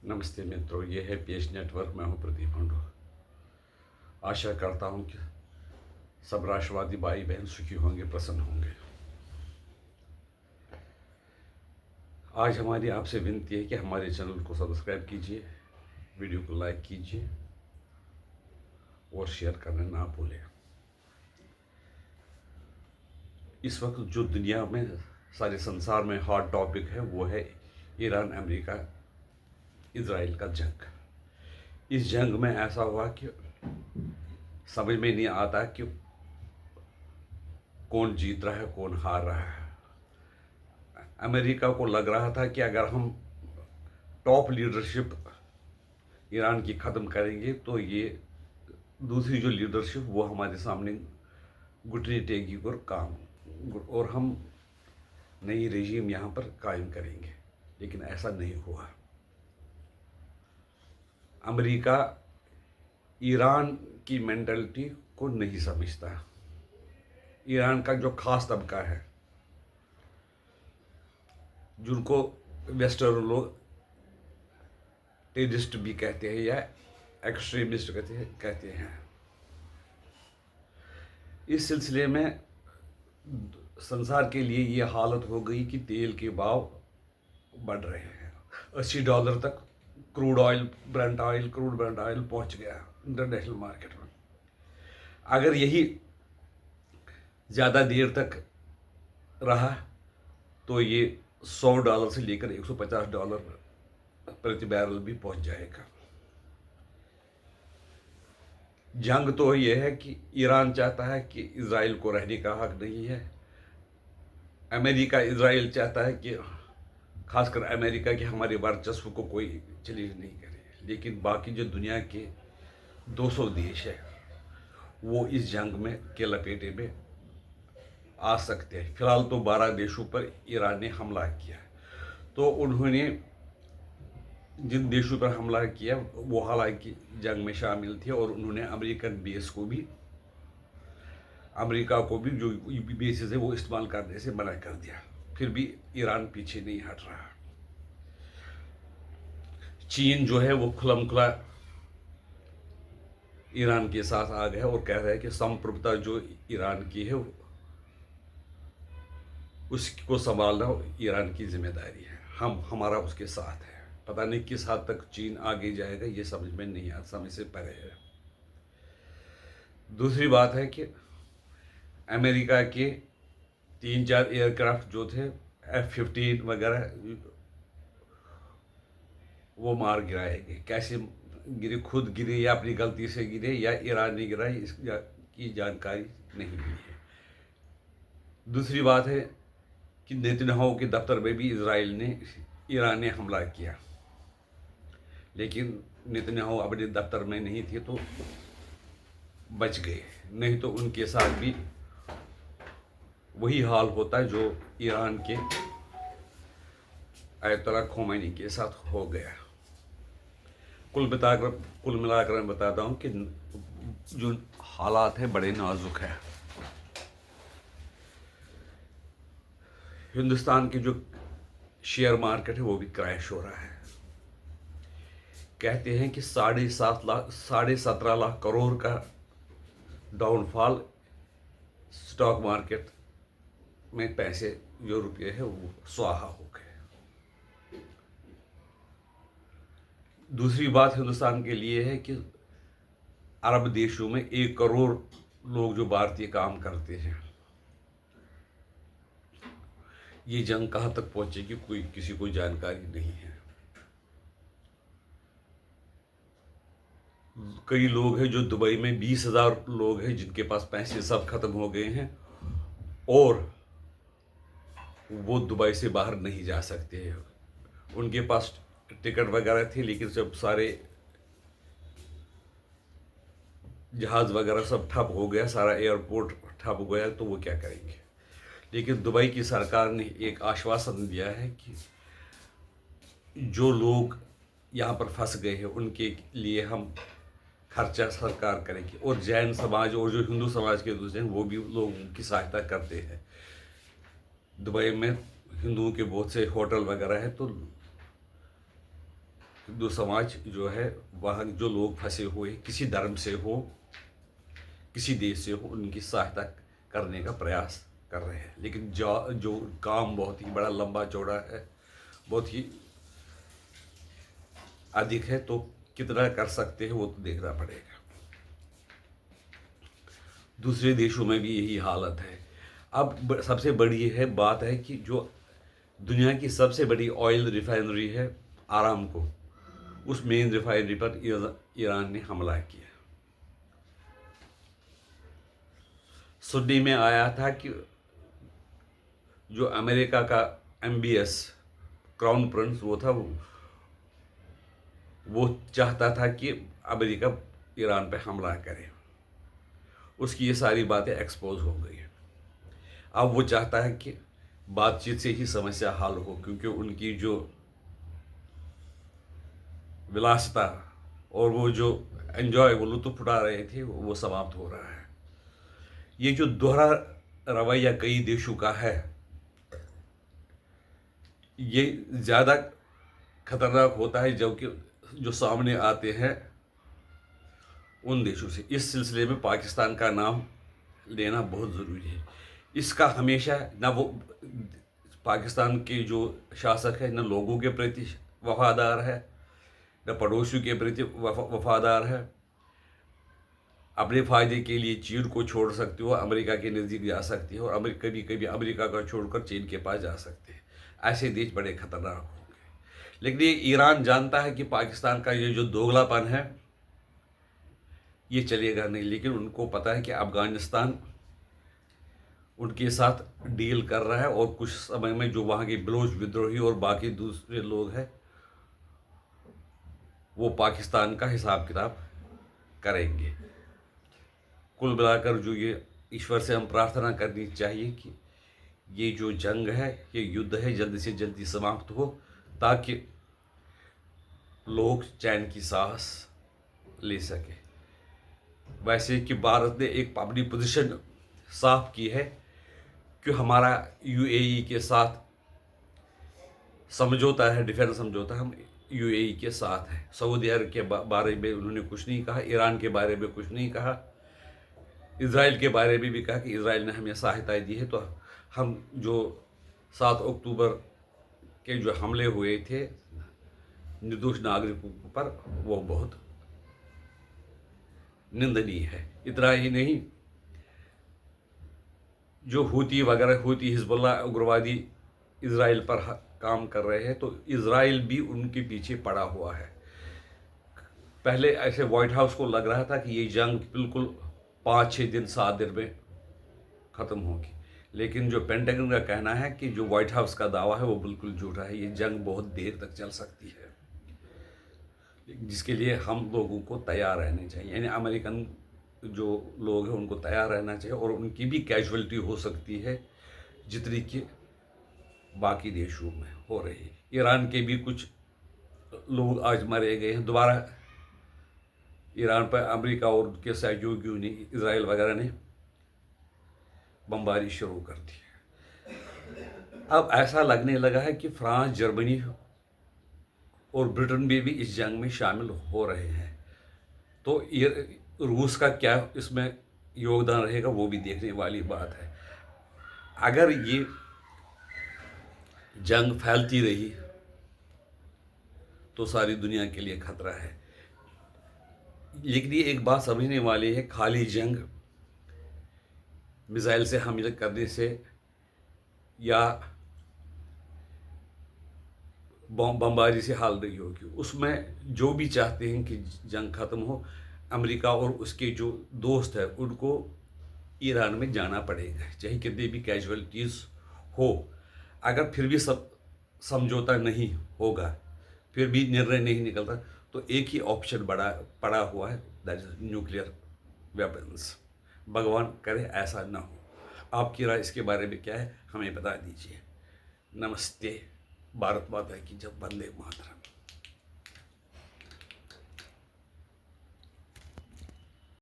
नमस्ते मित्रों, ये है पेज नेटवर्क। मैं हूं प्रदीप हंडू। आशा करता हूं कि सब राष्ट्रवादी भाई बहन सुखी होंगे, प्रसन्न होंगे। आज हमारी आपसे विनती है कि हमारे चैनल को सब्सक्राइब कीजिए, वीडियो को लाइक कीजिए और शेयर करना ना भूलें। इस वक्त जो दुनिया में, सारे संसार में हॉट टॉपिक है वो है ईरान अमेरिका इजराइल का जंग। इस जंग में ऐसा हुआ कि समझ में नहीं आता कि कौन जीत रहा है कौन हार रहा है। अमेरिका को लग रहा था कि अगर हम टॉप लीडरशिप ईरान की ख़त्म करेंगे तो ये दूसरी जो लीडरशिप वो हमारे सामने घुटने टेकेगी और हम नई रेजीम यहाँ पर कायम करेंगे। लेकिन ऐसा नहीं हुआ। अमेरिका ईरान की मेंटालिटी को नहीं समझता। ईरान का जो खास तबका है, जिनको वेस्टर्न लोग टेररिस्ट भी कहते हैं या एक्सट्रीमिस्ट कहते हैं, इस सिलसिले में संसार के लिए ये हालत हो गई कि तेल के भाव बढ़ रहे हैं। $80 तक क्रूड ब्रेंट ऑयल पहुंच गया इंटरनेशनल मार्केट में। अगर यही ज़्यादा देर तक रहा तो ये $100 से लेकर $150 प्रति बैरल भी पहुंच जाएगा। जंग तो यह है कि ईरान चाहता है कि इजराइल को रहने का हक नहीं है। अमेरिका इजराइल चाहता है कि, खासकर अमेरिका, कि हमारे वर्चस्व को कोई चैलेंज नहीं करे। लेकिन बाकी जो दुनिया के 200 देश है वो इस जंग में के लपेटे में आ सकते हैं। फिलहाल तो 12 देशों पर ईरान ने हमला किया, तो उन्होंने जिन देशों पर हमला किया वो हालांकि जंग में शामिल थे और उन्होंने अमेरिकन बेस को भी, अमेरिका को भी जो बेसिस है वो इस्तेमाल करने से मना कर दिया। फिर भी ईरान पीछे नहीं हट रहा। चीन जो है वो खुलमखुला ईरान के साथ आ गया और कह रहा है कि संप्रभुता जो ईरान की है उसको संभालना ईरान की जिम्मेदारी है, हमारा उसके साथ है। पता नहीं किस हद तक चीन आगे जाएगा, ये समझ में नहीं आता, समझ से परे है। दूसरी बात है कि अमेरिका के 3-4 एयरक्राफ्ट जो थे F-15 वगैरह वो मार गिराए गए। कैसे गिरे, खुद गिरे या अपनी गलती से गिरे या ईरान ने गिराए, इसकी जानकारी नहीं मिली है। दूसरी बात है कि नेतन्याहू के दफ्तर में भी ईरान ने हमला किया, लेकिन नेतन्याहू अपने दफ्तर में नहीं थे तो बच गए, नहीं तो उनके साथ भी वही हाल होता है जो ईरान के अयतोला खोमैनी के साथ हो गया। कुल मिलाकर मैं बताता हूँ कि जो हालात हैं बड़े नाजुक है। हिंदुस्तान की जो शेयर मार्केट है वो भी क्रैश हो रहा है। कहते हैं कि 17.5 लाख करोड़ का डाउनफॉल स्टॉक मार्केट में, पैसे जो रुपये है वो स्वाहा हो गए। दूसरी बात हिंदुस्तान के लिए है कि अरब देशों में 1 करोड़ लोग जो भारतीय काम करते हैं, ये जंग कहाँ तक पहुंचेगी किसी को जानकारी नहीं है। कई लोग हैं जो दुबई में, 20,000 लोग हैं जिनके पास पैसे सब खत्म हो गए हैं और वो दुबई से बाहर नहीं जा सकते हैं। उनके पास टिकट वगैरह थी, लेकिन जब सारे जहाज वगैरह सब ठप हो गया, सारा एयरपोर्ट ठप हो गया, तो वो क्या करेंगे। लेकिन दुबई की सरकार ने एक आश्वासन दिया है कि जो लोग यहाँ पर फंस गए हैं उनके लिए हम खर्चा सरकार करेगी। और जैन समाज और जो हिंदू समाज के दूसरे हैं वो भी लोगों की सहायता करते हैं। दुबई में हिंदुओं के बहुत से होटल वगैरह है, तो हिंदू समाज जो है, वहाँ जो लोग फंसे हुए किसी धर्म से हो, किसी देश से हो, उनकी सहायता करने का प्रयास कर रहे हैं। लेकिन जो काम बहुत ही बड़ा लंबा चौड़ा है, बहुत ही अधिक है, तो कितना कर सकते हैं वो तो देखना पड़ेगा। दूसरे देशों में भी यही हालत है। अब सबसे बड़ी है बात है कि जो दुनिया की सबसे बड़ी ऑयल रिफाइनरी है आरामको, उस मेन रिफाइनरी पर ईरान ने हमला किया। सुनने में आया था कि जो अमेरिका का MBS क्राउन प्रिंस वो था, वो चाहता था कि अमेरिका ईरान पे हमला करे। उसकी ये सारी बातें एक्सपोज हो गई। अब वो चाहता है कि बातचीत से ही समस्या हल हो, क्योंकि उनकी जो विलासिता और वो जो एंजॉय, वो लुत्फ उठा रहे थे, वो समाप्त हो रहा है। ये जो दोहरा रवैया कई देशों का है, ये ज़्यादा खतरनाक होता है जबकि जो सामने आते हैं उन देशों से। इस सिलसिले में पाकिस्तान का नाम लेना बहुत ज़रूरी है। इसका हमेशा ना वो पाकिस्तान के जो शासक है, न लोगों के प्रति वफादार है, न पड़ोसियों के प्रति वफादार है। अपने फ़ायदे के लिए चीन को छोड़ सकते हो, अमेरिका के नज़दीक जा सकती है, और कभी कभी अमेरिका का छोड़कर चीन के पास जा सकते हैं। ऐसे देश बड़े खतरनाक होंगे। लेकिन ये ईरान जानता है कि पाकिस्तान का ये जो दोगलापन है ये चलेगा नहीं। लेकिन उनको पता है कि अफ़गानिस्तान उनके साथ डील कर रहा है, और कुछ समय में जो वहाँ के बलोच विद्रोही और बाकी दूसरे लोग हैं वो पाकिस्तान का हिसाब किताब करेंगे। कुल मिलाकर जो ये ईश्वर से हम प्रार्थना करनी चाहिए कि ये जो जंग है, ये युद्ध है, जल्दी से जल्दी समाप्त हो, ताकि लोग चैन की सांस ले सके। वैसे कि भारत ने एक अपनी पोजीशन साफ की है कि हमारा UAE के साथ समझौता है, डिफेंस समझौता, हम UAE के साथ हैं। सऊदी अरब के बारे में उन्होंने कुछ नहीं कहा, ईरान के बारे में कुछ नहीं कहा, इज़राइल के बारे में भी कहा कि इज़राइल ने हमें सहायता दी है। तो हम जो 7 अक्टूबर के जो हमले हुए थे निर्दोष नागरिकों पर, वो बहुत निंदनीय है। इतना ही नहीं, जो हूती वगैरह, हूती हिजबुल्लाह उग्रवादी इज़राइल पर काम कर रहे हैं, तो इज़राइल भी उनके पीछे पड़ा हुआ है। पहले ऐसे व्हाइट हाउस को लग रहा था कि ये जंग बिल्कुल 5-6 दिन 7 दिन में ख़त्म होगी, लेकिन जो पेंटागन का कहना है कि जो व्हाइट हाउस का दावा है वो बिल्कुल झूठा है। ये जंग बहुत देर तक चल सकती है, जिसके लिए हम लोगों को तैयार रहने चाहिए। यानी अमेरिकन जो लोग हैं उनको तैयार रहना चाहिए, और उनकी भी कैजुअलिटी हो सकती है जितनी कि बाकी देशों में हो रही है। ईरान के भी कुछ लोग आज मारे गए हैं। दोबारा ईरान पर अमेरिका और उनके सहयोगियों ने, इज़राइल वगैरह ने बमबारी शुरू कर दी है। अब ऐसा लगने लगा है कि फ्रांस, जर्मनी और ब्रिटेन भी इस जंग में शामिल हो रहे हैं। तो ये रूस का क्या इसमें योगदान रहेगा वो भी देखने वाली बात है। अगर ये जंग फैलती रही तो सारी दुनिया के लिए खतरा है। लेकिन ये एक बात समझने वाली है, खाली जंग मिसाइल से हमले करने से या बमबारी से हाल नहीं होगी। उसमें जो भी चाहते हैं कि जंग ख़त्म हो, अमेरिका और उसके जो दोस्त हैं उनको ईरान में जाना पड़ेगा, चाहे कितनी भी कैजुअलिटीज़ हो। अगर फिर भी सब समझौता नहीं होगा, फिर भी निर्णय नहीं निकलता, तो एक ही ऑप्शन पड़ा हुआ है, दैट इज न्यूक्लियर वेपन्स। भगवान करे ऐसा ना हो। आपकी राय इसके बारे में क्या है, हमें बता दीजिए। नमस्ते। भारत माता की जय। वंदे मातरम।